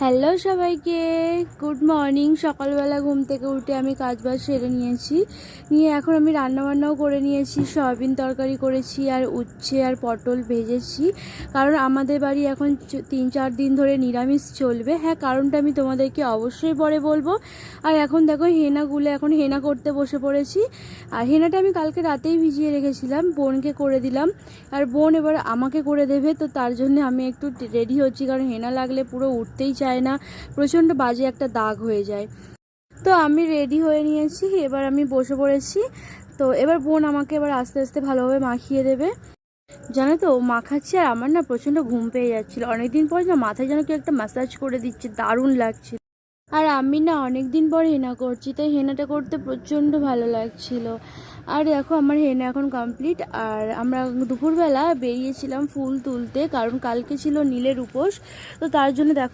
Hello সবাইকে, good morning. সকালবেলা ঘুম থেকে উঠে আমি কাজবাজ সেরে নিয়েছি। এখন আমি রান্নাবান্নাও করে নিয়েছি। সয়াবিন তরকারি করেছি আর উচ্ছে আর পটল ভেজেছি, কারণ আমাদের বাড়ি এখন 3-4 দিন ধরে নিরামিষ চলবে। হ্যাঁ, কারণটা আমি তোমাদেরকে অবশ্যই পরে বলবো। আর এখন দেখো হেনাগুলো, এখন হেনা করতে বসে পড়েছি। আর হেনাটা আমি কালকে রাতেই ভিজিয়ে রেখেছিলাম, বোনকে করে দিলাম। আর বোন এবার আমাকে করে দেবে, তো তার জন্য আমি একটু রেডি হচ্ছি, কারণ হেনা লাগলে পুরো উঠতেই চায় না, প্রচণ্ড বাজে একটা দাগ হয়ে যায়। তো আমি রেডি হয়ে নিয়েছি, এবার আমি বসে পড়েছি। তো এবার বোন আমাকে এবার আস্তে আস্তে ভালোভাবে মাখিয়ে দেবে। জানো তো, মাখাচ্ছি আর আমার না প্রচণ্ড ঘুম পেয়ে যাচ্ছিলো। অনেকদিন পর না মাথায় যেন কেউ একটা ম্যাসাজ করে দিচ্ছে, দারুণ লাগছে। আর আমি না অনেক দিন পর হেনা করছি, তাই হেনাটা করতে প্রচণ্ড ভালো লাগছিল। আর দেখো আমার হেনা এখন কমপ্লিট। আর আমরা দুপুরবেলা বেরিয়েছিলাম ফুল তুলতে, কারণ কালকে ছিল নীলের উপোস। তো তার জন্য দেখো